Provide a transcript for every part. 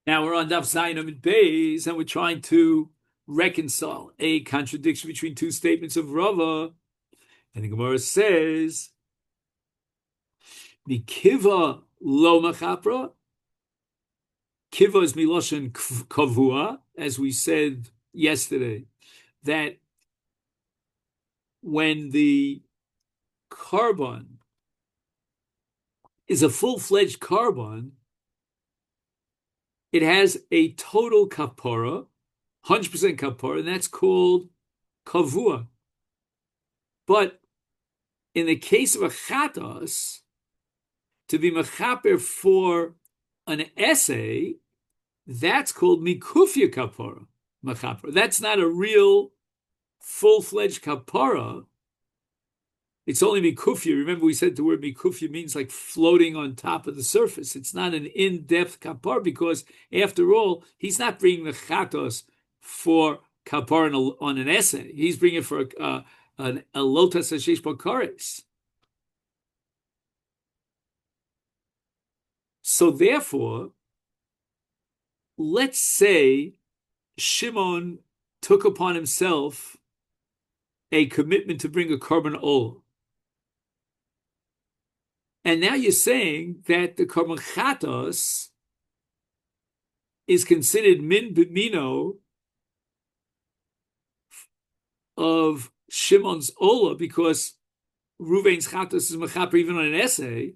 Now we're on Daf Zayin Amud Beis, and we're trying to reconcile a contradiction between two statements of Rava. And the Gemara says, "Mikiva lo machapra." Kiva is miloshen kavua, as we said yesterday, that when the carbon is a full-fledged carbon, it has a total kapara, 100% kapara, and that's called kavua. But in the case of a chatas, to be mechaper for an essay, that's called mikufya kapara, mechaper. That's not a real full-fledged kapara. It's only mikufya. Remember, we said the word mikufya means like floating on top of the surface. It's not an in-depth kapar because, after all, he's not bringing the chatos for kapar on an essay. He's bringing it for a lotas hashesh bakares. So therefore, let's say Shimon took upon himself a commitment to bring a carbon oil. And now you're saying that the carbon chatos is considered min b'mino of Shimon's ola because Ruvain's chatos is mechaper even on an essay.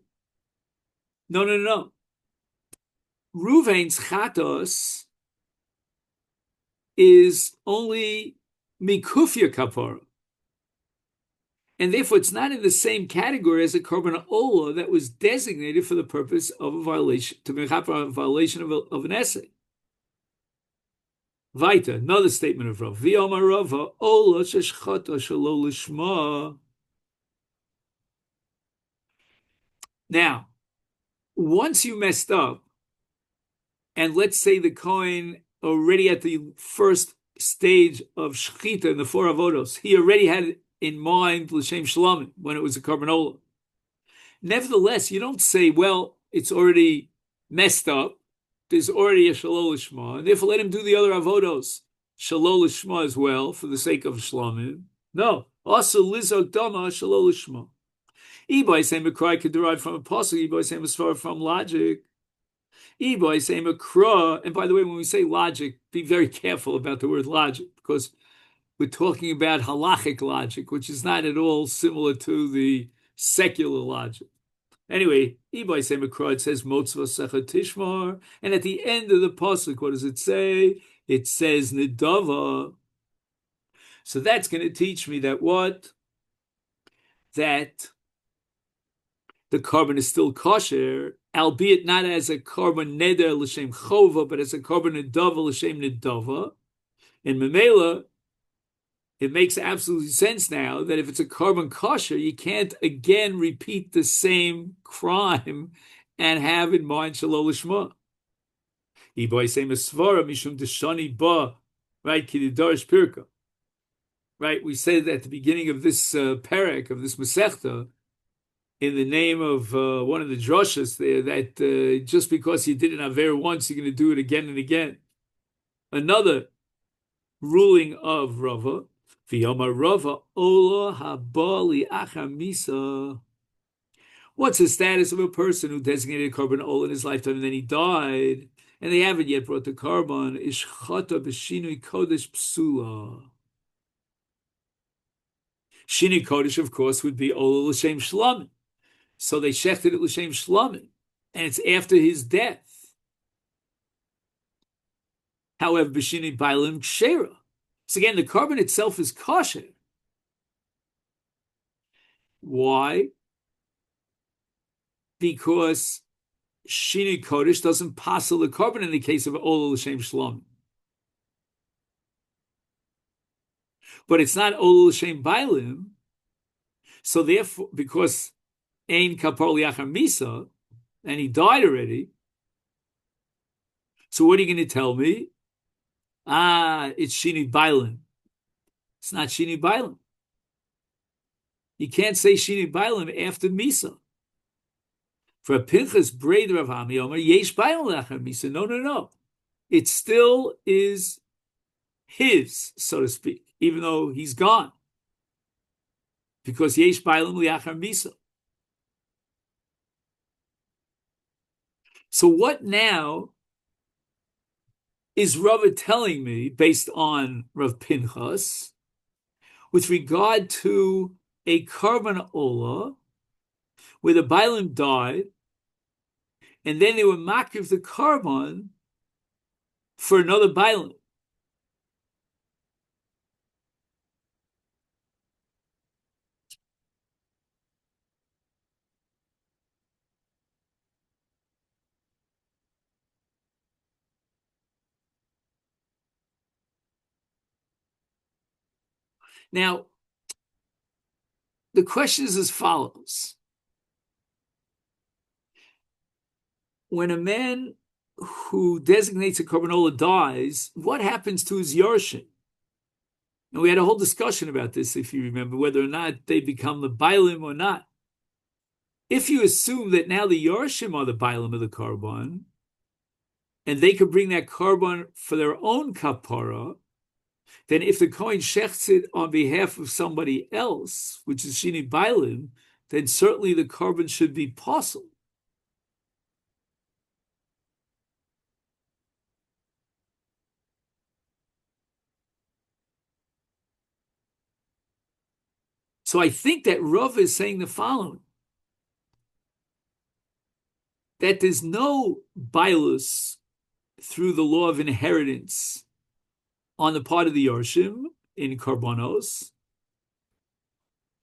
No. Ruvain's chatos is only mikufya kapara. And therefore, it's not in the same category as a korban ola that was designated for the purpose of a violation, to be a violation of an essay. Vaita, another statement of Rav. V'yomar Rava, ola sheshchata shelo lishma. Now, once you messed up, and let's say the Kohen already at the first stage of shechita in the four avodos, he already had in mind l'shem shlamim when it was a korban ola. Nevertheless, you don't say, well, it's already messed up. There's already a shalol lishma, and therefore let him do the other avodos shalol lishma as well for the sake of shlamim. No, also lizok dama shalol lishma. Ibai saying a cry could derive from a pasuk. Ibai saying a svar from logic. Ibai saying a kra. And by the way, when we say logic, be very careful about the word logic because we're talking about halachic logic, which is not at all similar to the secular logic. Anyway, Ibai say Makra, it says Motzva Secha Tishmar, and at the end of the pasuk, what does it say? It says Nidava. So that's going to teach me that what? That the carbon is still kosher, albeit not as a carbon neder l'shem chova, but as a carbon nidava l'shem nidava. In Memela, it makes absolutely sense now that if it's a carbon kosher, you can't again repeat the same crime and have in mind shalol lishma. Iboy say mesvara mishum deshani ba, right? Kididarish pirka, right? We said at the beginning of this perek of this masechta, in the name of one of the droshes there, that just because you did it aver once, you're going to do it again and again. Another ruling of Rava. What's the status of a person who designated a carbon ola in his lifetime and then he died and they haven't yet brought the carbon? Ishchata b'shinui kodesh psula. Shinui kodesh, of course, would be ola l'shem shlamim. So they shechted it l'shem shlamim, and it's after his death. However, b'shinui bailim kshera. So again, the carbon itself is kosher. Why? Because Shini Kodesh doesn't passel the carbon in the case of Ola L'Shem Shlom. But it's not Ola L'Shem Bailim. So therefore, because Ein Kapar Liachar Misa, and he died already, so what are you going to tell me? It's Shini Bailim. It's not Shini Bailim. You can't say Shini Bailim after Misa. For a Pinchas braid Rav Hami Omer, Yesh Bailim Lachar Misa. No. it still is his, so to speak, even though he's gone. Because yesh bailim liachar misa. So what now is Rava telling me, based on Rav Pinchas, with regard to a korban olah, where the bailim died, and then they were makriv the korban for another bailim? Now, the question is as follows. When a man who designates a korban olah dies, what happens to his yorshim? And we had a whole discussion about this, if you remember, whether or not they become the bailim or not. If you assume that now the yorshim are the bailim of the korban, and they could bring that korban for their own kapara, then if the Kohen shechts it on behalf of somebody else, which is shini bailim, then certainly the korban should be possible. So I think that Rav is saying the following, that there's no bailus through the law of inheritance on the part of the Yorshim in Karbonos,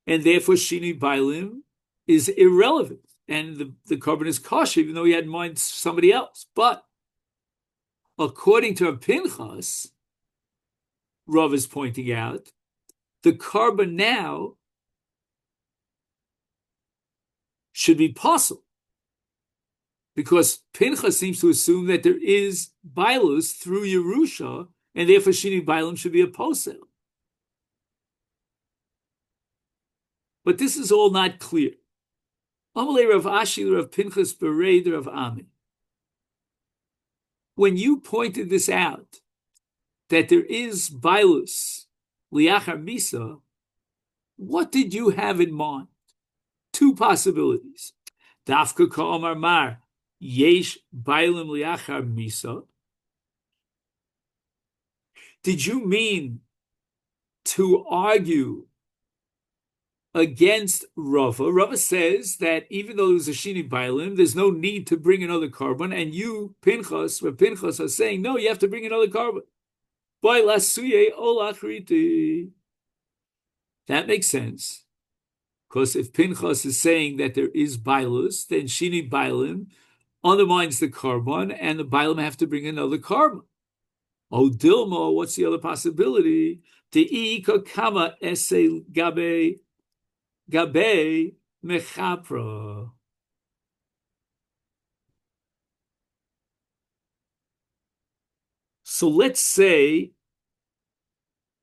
and therefore Shini Bailim is irrelevant, and the korban is kosher, even though he had in mind somebody else. But according to Pinchas, Rav is pointing out, the korban now should be possible, because Pinchas seems to assume that there is bailus through Yerusha, and therefore Shini Bailim should be a posel. But this is all not clear. Amalei Rav Ashi Rav Pinchas Bereid Rav Ami. When you pointed this out, that there is bailus liachar misa, what did you have in mind? Two possibilities. Dafka ka'omar mar yesh bailim liachar misa. Did you mean to argue against Rava? Rava says that even though there's a shini bailim, there's no need to bring another korban, and you, Pinchas, Rav Pinchas, are saying, no, you have to bring another korban. That makes sense. Because if Pinchas is saying that there is bailus, then shini bailim undermines the korban, and the bailim have to bring another korban. Oh, Dilma, what's the other possibility? De'ika kama ese gabe mechapra. So let's say,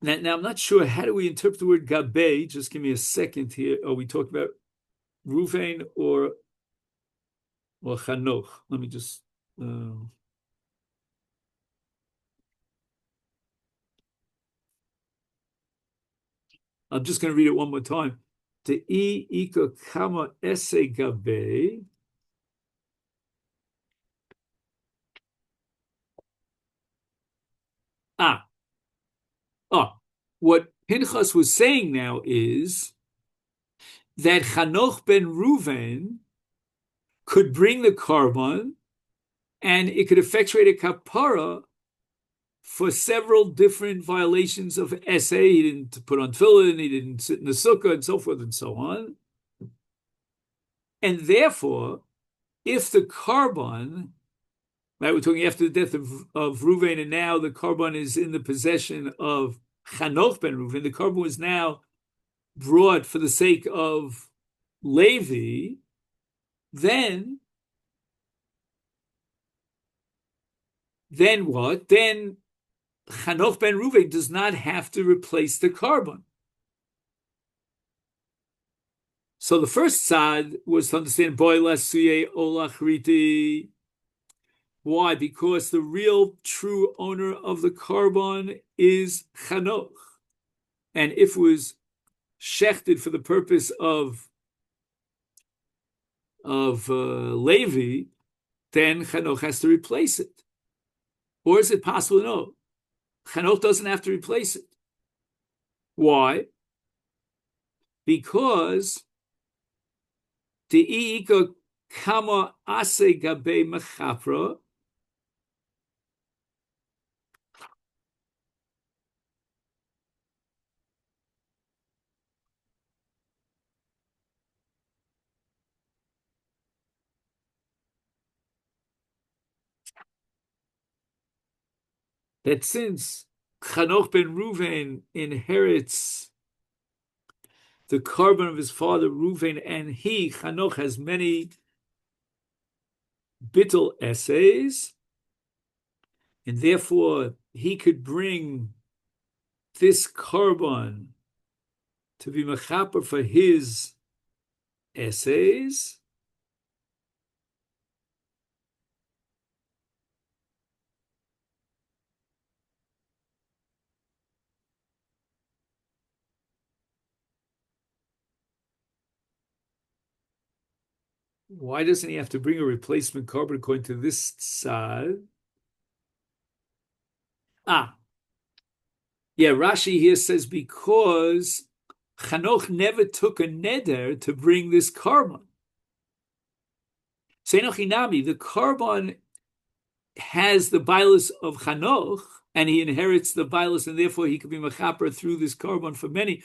now I'm not sure, how do we interpret the word gabe? Just give me a second here. Are we talking about Ruvain or Chanoch? Let me just... I'm just going to read it one more time. Te'i ika kama ese gabe. What Pinchas was saying now is that Chanoch ben Ruven could bring the korban, and it could effectuate a kapara for several different violations of essay. He didn't put on tefillin, he didn't sit in the sukkah, and so forth and so on. And therefore, if the korban, right, we're talking after the death of Ruvain, and now the korban is in the possession of Chanoch ben Ruvain, the korban was now brought for the sake of Levi, then what? Then Chanoch ben Ruvain does not have to replace the korban. So the first side was to understand boy lasuye olachriti, Why? Because the real true owner of the carbon is Chanoch. And if it was shechted for the purpose of Levi, then Chanoch has to replace it. Or is it possible? No. Chanoch doesn't have to replace it. Why? Because the Ika Kama Ase Gabe Mechapra, that since Chanoch ben Ruvain inherits the carbon of his father Ruvain, and he, Chanoch, has many bittul essays, and therefore he could bring this carbon to be mechaper for his essays. Why doesn't he have to bring a replacement carbon according to this side? Yeah, Rashi here says because Chanoch never took a neder to bring this carbon. Seinochinami, the carbon has the bilus of Chanoch, and he inherits the bilus, and therefore he could be mechaper through this carbon for many,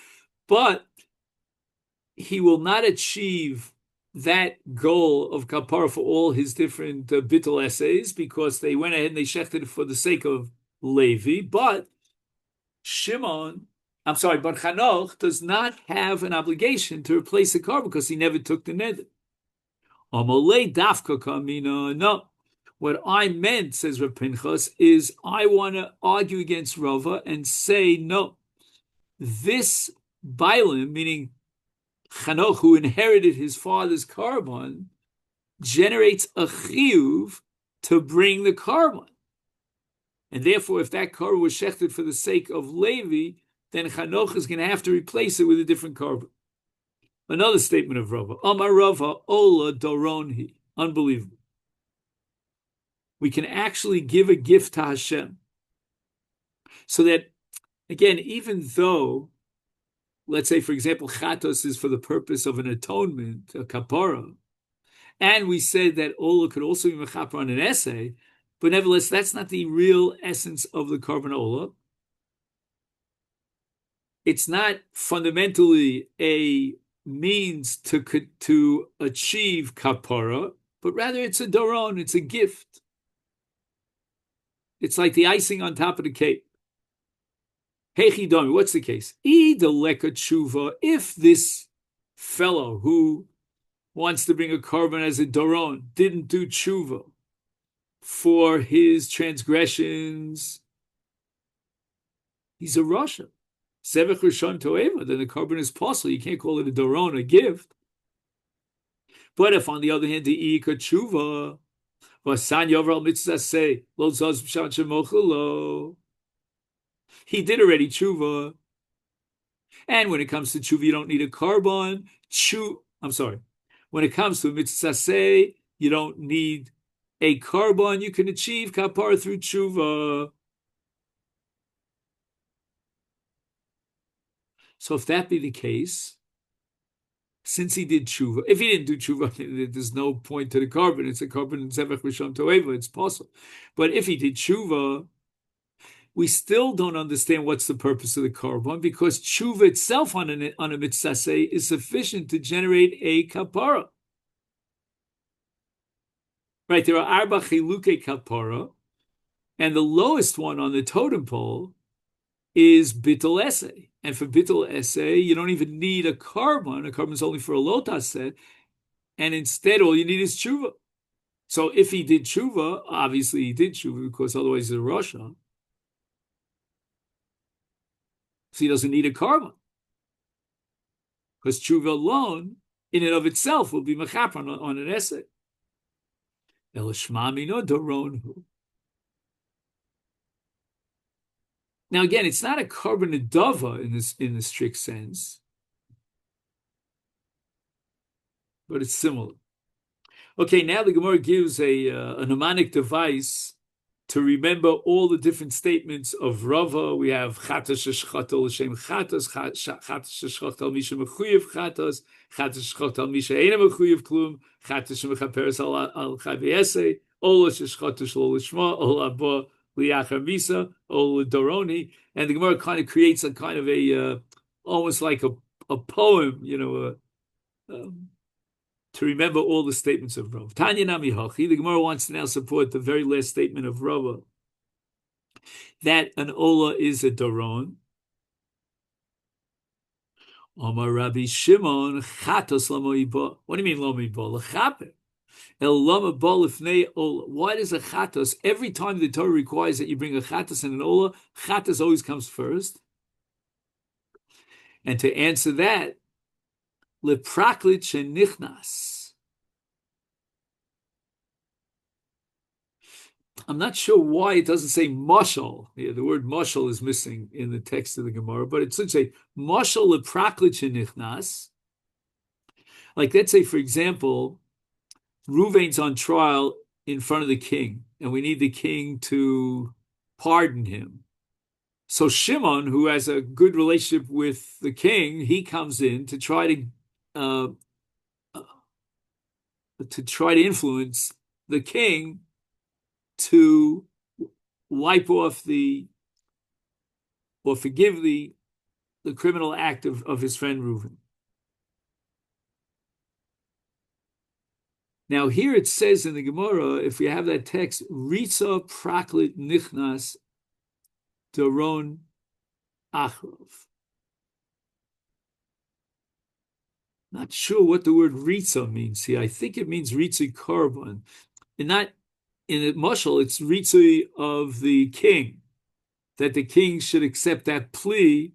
but he will not achieve that goal of kapara for all his different bittul essays because they went ahead and they shechted it for the sake of Levi, but but Chanoch does not have an obligation to replace the carbon because he never took the neder. Amolei dafka kamina, no. What I meant, says Rav Pinchas, is I want to argue against Rava and say, no, this Bailim, meaning Chanoch, who inherited his father's carbon, generates a chiyuv to bring the carbon. And therefore, if that carbon was shechted for the sake of Levi, then Chanoch is going to have to replace it with a different carbon. Another statement of Rava. Amar Rava, Ola Doronhi. Unbelievable. We can actually give a gift to Hashem. So that, again, even though, let's say, for example, Chatos is for the purpose of an atonement, a kapara, and we said that Ola could also be mechaper on an essay, but nevertheless, that's not the real essence of the carbon Ola. It's not fundamentally a means to achieve kapara, but rather it's a doron, it's a gift. It's like the icing on top of the cake. Hey Chidomi, what's the case? If this fellow who wants to bring a carbon as a doron didn't do tshuva for his transgressions, he's a Rasha. Sevach Rishon Toeva, then the carbon is possible. You can't call it a doron, a gift. But if, on the other hand, the Ika tshuva, Vasan Yovel Mitzvah say, Lo Zaz B'Shan Shemochelo, he did already tshuva. And when it comes to tshuva, you don't need a carbon. When it comes to mitzvah say, you don't need a carbon. You can achieve kapar through tshuva. So if that be the case, since he did tshuva, if he didn't do tshuva, there's no point to the carbon. It's a carbon in Zevach Rishon Toeva. It's possible. But if he did tshuva, we still don't understand what's the purpose of the carbon because tshuva itself on a mitzvah say is sufficient to generate a kapara. Right, there are arba chiluke kapara, and the lowest one on the totem pole is bittul essay. And for bittul essay, you don't even need a carbon. A carbon is only for a lotas set, and instead all you need is tshuva. So if he did tshuva, obviously he did tshuva because otherwise he's a rasha. So he doesn't need a carbon. Because tshuva alone, in and of itself, will be mechaper on an essay. El Shma Mino Doron Hu. Now again, it's not a carbon adava in the strict sense, but it's similar. Okay, now the Gemara gives a mnemonic device to remember all the different statements of Rava. We have Chatas Shechata L'Shem Chatas, Chatas Shechata Misha Mechuyev Chatas, Chatas Shechata Misha Eina Mechuyev Klum, Chatas Shemechaperes Al Chayveyese, Ola Shechata Shlo L'Shma, Ola Ba Liachar Misa, Ola Doroni, and the Gemara kind of creates a kind of a almost like a poem, to remember all the statements of Rav. Tanya Nami Hachi, the Gemara wants to now support the very last statement of Rava, that an Ola is a Doron. Omar Rabbi Shimon, Chatos Lamo Iba. What do you mean Lamo Iba? L'chaper. El Lama Ba Lifnei Ola. Why does a Chatos, every time the Torah requires that you bring a Chatos and an Ola, Chatos always comes first? And to answer that, Lepraklit Shenichnas. I'm not sure why it doesn't say mashal. Yeah, the word mashal is missing in the text of the Gemara, but it should say mashal lepraklit shenichnas. Like, let's say, for example, Ruvain's on trial in front of the king, and we need the king to pardon him. So Shimon, who has a good relationship with the king, he comes in to try to influence the king to wipe off or forgive the criminal act of his friend Reuven. Now here it says in the Gemara, if we have that text, Ritza Praklit Nichnas Doron Achrov. Not sure what the word Ritza means here. I think it means Ritzi Korban. And not in the mashal, it's Ritzi of the king, that the king should accept that plea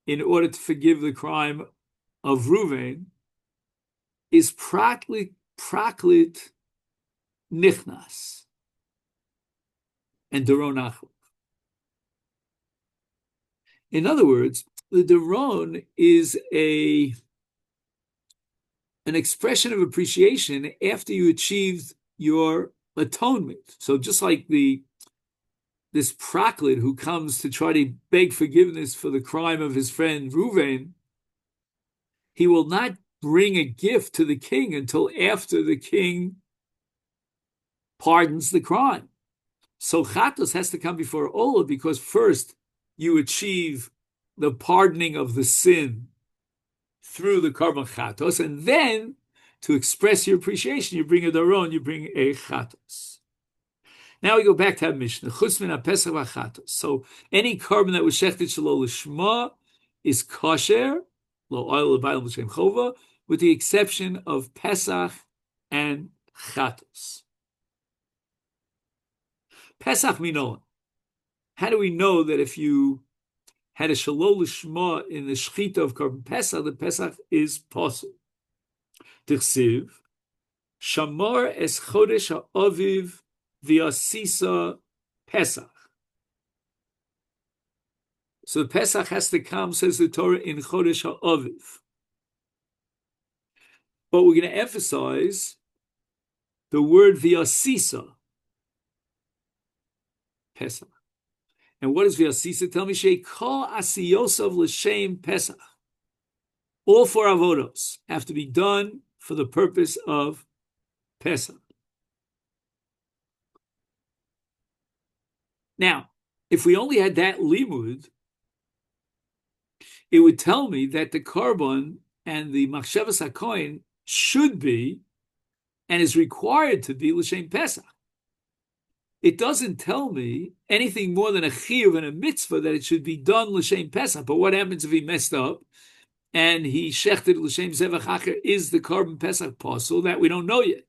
in order to forgive the crime of Reuven, is Praklit Nichnas and Doron Achrov. In other words, the Doron is an expression of appreciation after you achieved your atonement. So just like this praklit who comes to try to beg forgiveness for the crime of his friend Reuven, he will not bring a gift to the king until after the king pardons the crime. So chatos has to come before Ola, because first you achieve the pardoning of the sin through the karban chatos, and then to express your appreciation, you bring a daron, you bring a chatos. Now we go back to our Mishnah. Chutz min ha-pesach v'chatos. So any carbon that was shechted shelo l'shma is kosher, lo oil l'bayil l'shem chova, with the exception of Pesach and chatos. Pesach minola. How do we know that if you had a shelo l'shma in the shechita of carbon Pesach, the Pesach is possible? Tichsiv, Shamar es chodesh ha'aviv v'asisa Pesach. So the Pesach has to come, says the Torah, in chodesh ha'aviv. But we're going to emphasize the word v'asisa Pesach. And what is v'asisa? Tell me, sheikol asiyosav l'shem Pesach. All four avodos have to be done for the purpose of Pesach. Now, if we only had that limud, it would tell me that the carbon and the machshavas hakohen should be and is required to be l'shem Pesach. It doesn't tell me anything more than a chiyuv and a mitzvah that it should be done l'shem Pesach. But what happens if he messed up and he shechted l'shem Zevachim? Is the carbon Pesach possible? That we don't know yet.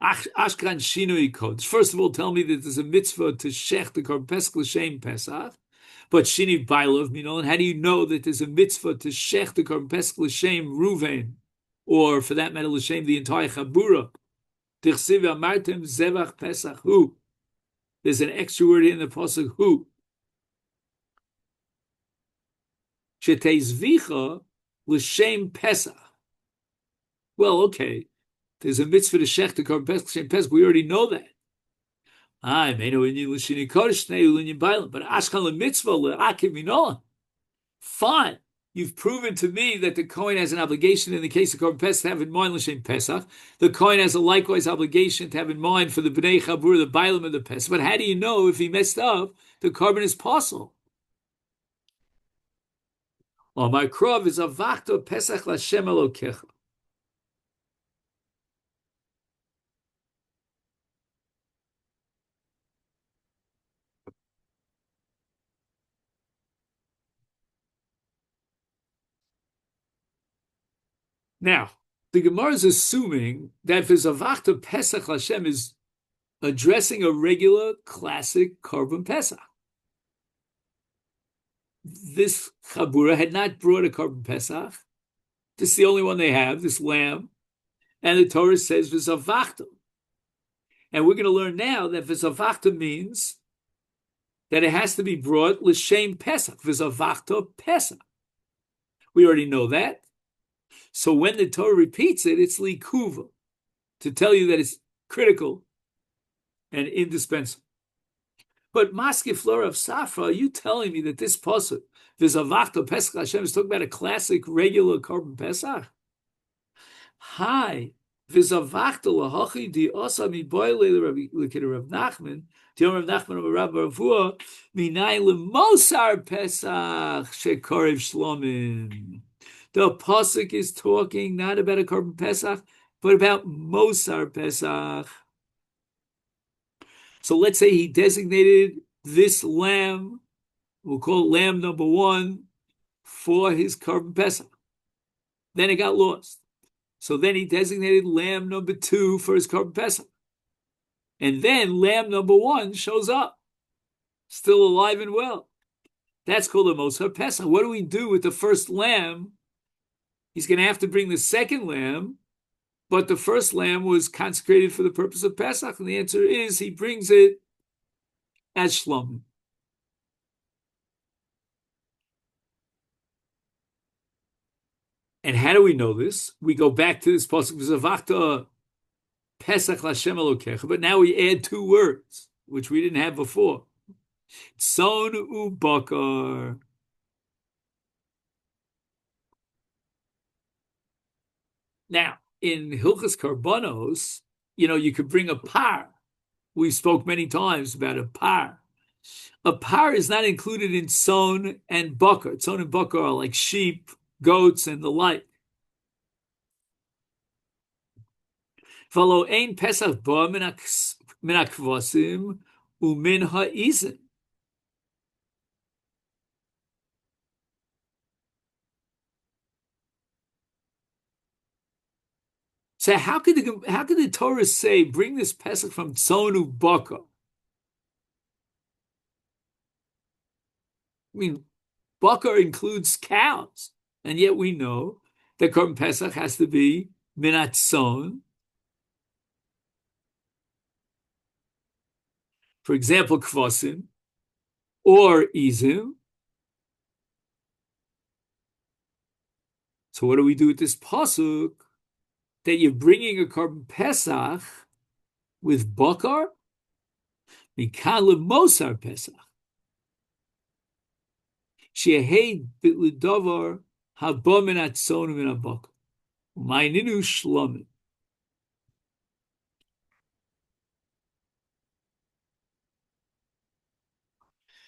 Ashkan shinui codes. First of all, tell me that there's a mitzvah to shech the carbon Pesach l'shem Pesach. But shini bailov minol. And how do you know that there's a mitzvah to shech the carbon Pesach l'shem Ruvain, or for that matter l'shem the entire chabura Dichsiv amartem zevach pesach hu. There's an extra word in the pasuk hu. Shetezvicha l'shem pesach. Well, okay. There's a mitzvah to shech to korban pesach l'shem pesach. We already know that. But ashkan l'mitzvah l'akim minola. Fine. You've proven to me that the Kohen has an obligation in the case of Korban Pesach to have in mind L'Shem Pesach. The Kohen has a likewise obligation to have in mind for the Bnei Chabur, the Bailam of the Pesach. But how do you know if he messed up, the korban is possible? My krov is avachto Pesach L'Shem Elokecha. Now, the Gemara is assuming that V'zavachta Pesach Hashem is addressing a regular classic Korban Pesach. This Chabura had not brought a Korban Pesach. This is the only one they have, this lamb. And the Torah says V'zavachta. And we're going to learn now that V'zavachta means that it has to be brought L'Shem Pesach, V'zavachta Pesach. We already know that. So when the Torah repeats it, it's likuva, to tell you that it's critical and indispensable. But Maske Flora of Safra, are you telling me that this pasuk, V'zavachta Pesach Hashem, is talking about a classic regular Korban Pesach? Hi, V'zavachta lahachi di osa mi boile Rav Nachman, Rav Nachman Rav Baravua, minay lemosar Pesach shekorev shlomim. The pasuk is talking not about a Korban Pesach, but about Mosar Pesach. So let's say he designated this lamb, we'll call it lamb number 1, for his Korban Pesach. Then it got lost. So then he designated lamb number 2 for his Korban Pesach. And then lamb number 1 shows up, still alive and well. That's called a Mosar Pesach. What do we do with the first lamb? He's going to have to bring the second lamb, but the first lamb was consecrated for the purpose of Pesach, and the answer is he brings it as shlomim. And how do we know this? We go back to this pasuk, V'zavachta Pesach L'Shem Elokecha, but now we add 2 words, which we didn't have before. Tzon u'bakar. Now, in Hilchas Karbanos, you could bring a par. We spoke many times about a par. A par is not included in tzon and bakar. Tzon and bakar are like sheep, goats, and the like. V'lo ein pesach ba min hakvasim umin ha'izim. So how could the Torah say, bring this Pesach from Tzonu Baka? I mean, Baka includes cows, and yet we know that Korban Pesach has to be Minat Tzon. For example, Kvasim or Izim. So what do we do with this pasuk? That you're bringing a Korban Pesach with bakar, mikan lemosar Pesach. She'ehei b'ledavar haba min hatzon min habakar. Ma'ininu shlomim.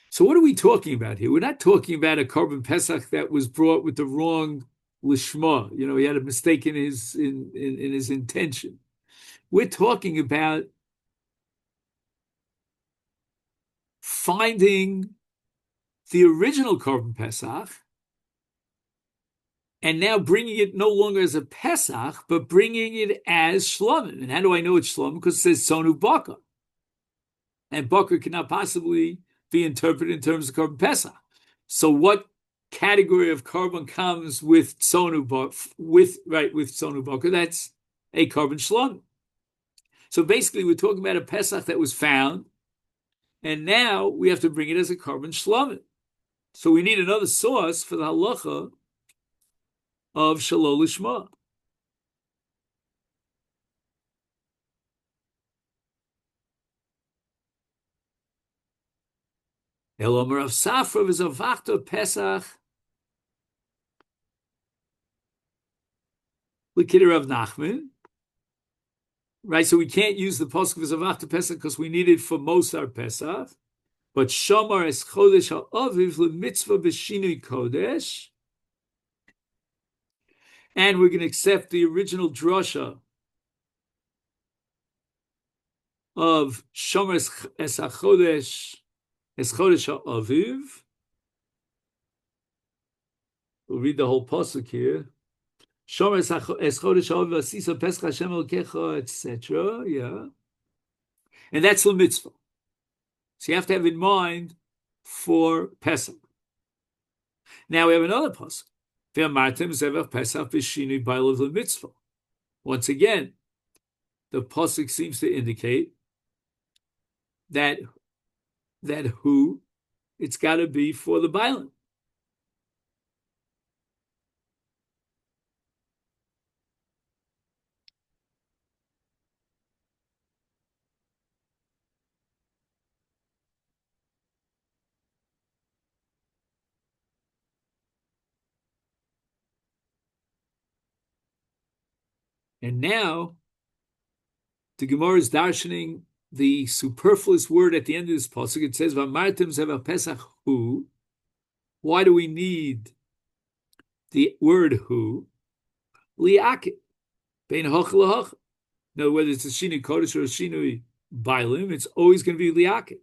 So what are we talking about here? We're not talking about a Korban Pesach that was brought with the wrong lishma. He had a mistake in his intention. We're talking about finding the original Korban Pesach and now bringing it no longer as a Pesach, but bringing it as Shlomim. And how do I know it's Shlomim? Because it says Sonu Bakar. And Bakar cannot possibly be interpreted in terms of Korban Pesach. So what category of Korban comes with Sonu Bakar? With Sonu Bakar? That's a Korban Shlomim. So basically, we're talking about a Pesach that was found, and now we have to bring it as a korban shlamim. So we need another source for the halacha of shalol lishma. Elomer of Safra is a vachto Pesach. L'kidder of Nachman. Right, so we can't use the pasuk of Zavachta Pesach because we need it for Mosar Pesach. But Shamar es Chodesh ha'aviv le'mitzvah b'shinui kodesh. And we're going to accept the original drasha of Shamar es ha'chodesh ha'aviv. We'll read the whole pasuk here. Shomer es chodesh ha'aviv asisa pesach Hashem Elokecha, etc. Yeah, and that's the mitzvah. So you have to have in mind for Pesach. Now we have another pasuk. Ve'amartem zevach pesach b'shinui ba'alav l'mitzvah. Once again, the pasuk seems to indicate that who it's got to be for the bailam. And now, the Gemara is darshaning the superfluous word at the end of this pasuk. It says, "V'amartem zevach pesach hu." Why do we need the word hu? Li'akit bein hoch l'hoch. In other words, whether it's a shinui kodesh or a shinui bailim, it's always going to be li'akit.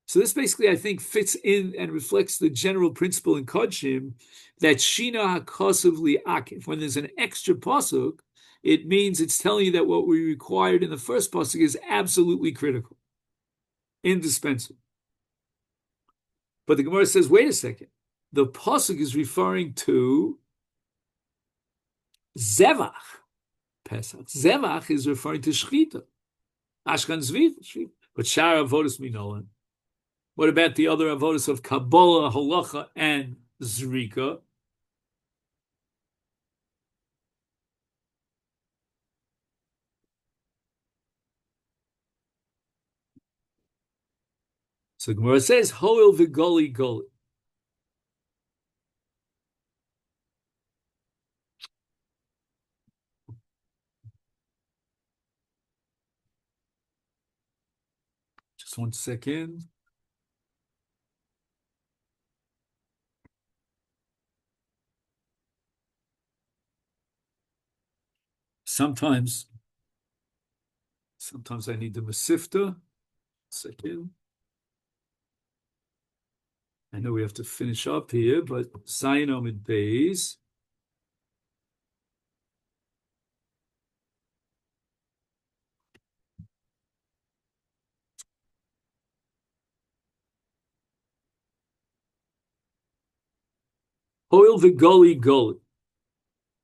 So this basically, I think, fits in and reflects the general principle in Kodshim that Shina HaKosav Li'akiv. When there's an extra pasuk, it means it's telling you that what we required in the first pasuk is absolutely critical, indispensable. But the Gemara says, wait a second. The pasuk is referring to Zevach Pesach. Zevach is referring to Shchita. Ashkan Zviv. But Shara Avodas Minolan. What about the other avodas of Kabbalah, Halacha, and Zrika? So Gemara says, Hoil v'goli goli. Just 1 second. Sometimes I need the Masifta. Second. I know we have to finish up here, but Zayin Omid Beis. Hoil v'goli goli.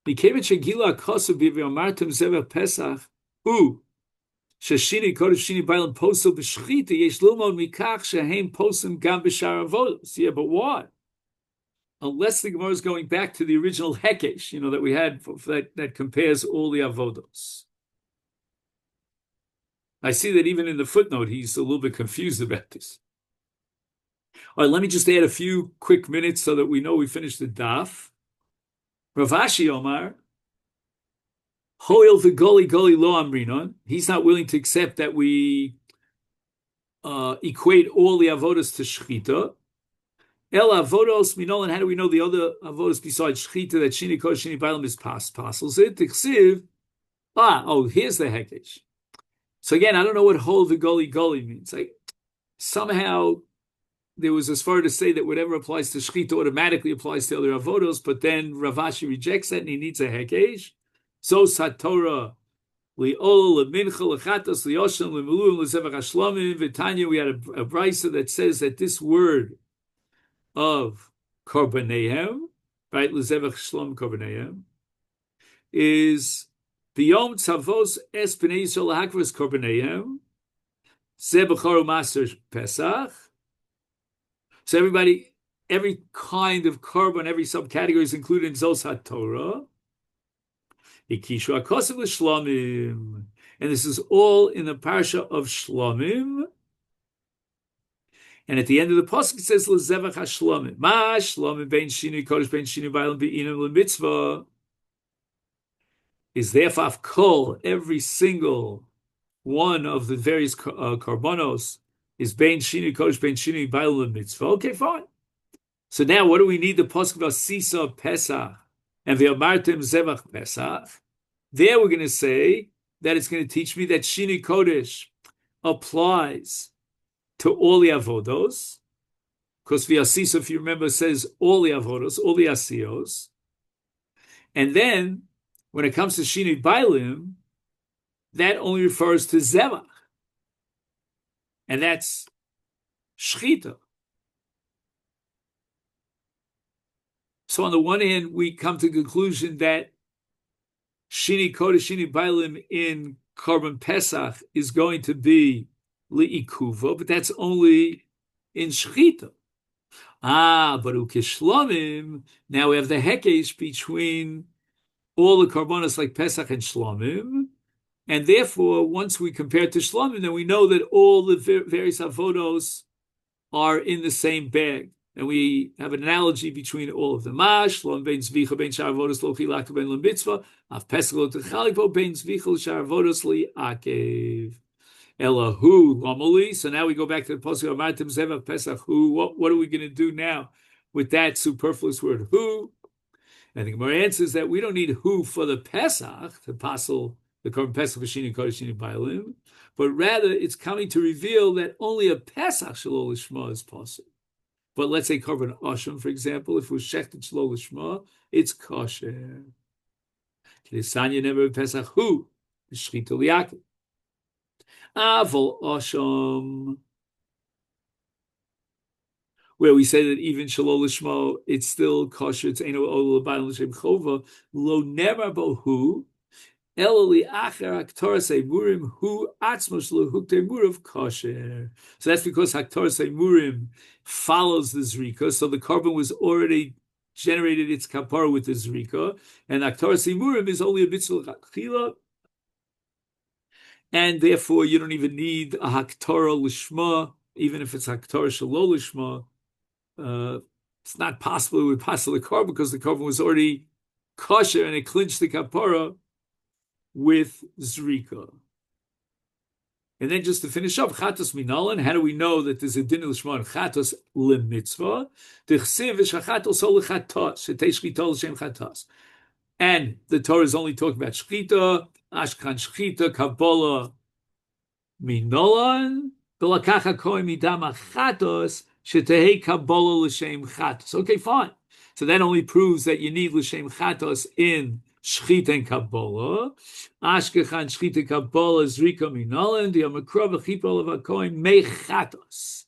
Mikevit shegila kosav b'v'amartem zevach pesach sheshini kodesh shini bailam posel b'shchita yesh lilmod mikach shehem posem gam b'shar avodos. Yeah, but why? Unless the Gemara is going back to the original hekesh, that we had that compares all the avodos. I see that even in the footnote, he's a little bit confused about this. All right, let me just add a few quick minutes so that we know we finished the daf. Rav Ashi Omar, Hoil v'goli goli lo amrinon. He's not willing to accept that we equate all the avodas to shchita. El avodos minolan. How do we know the other avodas besides shchita that shini kodesh shini bailam is pasels it? Tichsiv. Here's the hekesh. So again, I don't know what hol v'goli goli means. Like somehow there was as far to say that whatever applies to shchita automatically applies to other avodos, but then Rav Ashi rejects that and he needs a hekesh. So satorah li'ol lemincha lechatas li'oshem le'milum le'zevach hashlamim v'tanya. We had a brisa that says that this word of korbanehem, right, le'zevach shlam korbanehem, is B'yom tzavos es b'nei Yisrael lahakvos korbaneihem. Ze b'choru master Pesach. So everybody, every kind of korban, every subcategory is included in Zos HaTorah. Ikishu HaKosev l'Shlomim. And this is all in the parsha of Shlomim. And at the end of the pasuk it says L'Zevach HaShlomim. Ma Shlomim bein shinui kodesh bein shinui b'aylam be'inam l'mitzvah. Is therefore kol, every single one of the various karbonos is bein shinui kodesh bein shinui b'aylam l'mitzvah. Okay, fine. So now what do we need the pasuk about Sisa Pesach and V'amartem Zevach Pesach? There we're going to say that it's going to teach me that Shinui Kodesh applies to all the avodos, because V'asisa, if you remember, says all the avodos, all the asiyos. And then, when it comes to Shinui Bailim, that only refers to Zevach. And that's Shchita. So on the one hand, we come to the conclusion that Shini Kodesh, Shini Bailim in Korban Pesach is going to be Li'ikuva, but that's only in Shechita. But Ukishlomim, now we have the Hekesh between all the Korbanos like Pesach and Shlomim, and therefore, once we compare to Shlomim, then we know that all the various Avodos are in the same bag. And we have an analogy between all of them. Shlom bein zvicha bein shar avodos lo chilakta bein l'mitzvah, af pesach lo techalipo bein zvicha shar avodos li akev. Elahu lomoli. So now we go back to the pasuk of Martim Zevach Pesach. Who? What are we going to do now with that superfluous word who? And the Gemara answers that we don't need who for the Pesach, to passel the Korban Pesach v'shini kodesh shini bailim, but rather it's coming to reveal that only a Pesach shelo lishma is possible. But let's say Korban Asham, for example, if it was Shechted Shlo Lishma, it's kosher. Kisanya never Pesach Hu, Shchita Liyakim. Avol Asham, where we say that even Shlo Lishma, it's still kosher, it's Eino Ol L'Bayim L'Shem Chova, Lo Never Bo Hu, Eloli Acher Haktoras Murim Hu Atzmos Lo Hukte Murav kosher. So that's because Haktoras Murim follows the Zrika. So the korban was already generated its kapara with the Zrika, and Haktoras Murim is only a mitzvah chila, and therefore you don't even need a Haktorah Lishma, even if it's Haktorah Shelo Lishma. It's not possible it would pass the korban because the korban was already kosher and it clinched the kapara with Zrika. And then just to finish up, Chatos Minalan, how do we know that there's a din l'shma and Chatos l'mitzvah? D'chsiv v'shachatos ol l'chatos, shetei shchita l'shem chatos. And the Torah is only talking about shchita, ashkan shchita, kabbalah minalan, v'lakach hakohen midam chatos, shetei kabbalah l'shem chatos. Okay, fine. So that only proves that you need l'shem chatos in Shchita and Kabbalah, Ashkechan Shchita Kabbalah Zrika Minalan, the Amakra v'chipar of Hakohen Mechatos.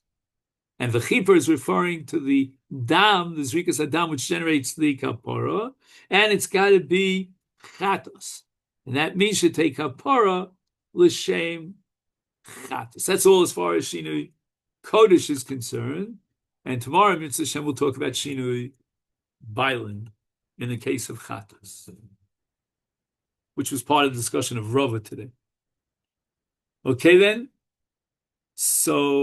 And the chipar is referring to the dam, the Zrikas Adam, which generates the Kapara, and it's got to be Chatos. And that means to take Kapara L'Shem Chatos. That's all as far as Shinui Kodesh is concerned. And tomorrow, Mitzvah Hashem, will talk about Shinui Bailim in the case of Chatos, which was part of the discussion of Rava today. Okay then? So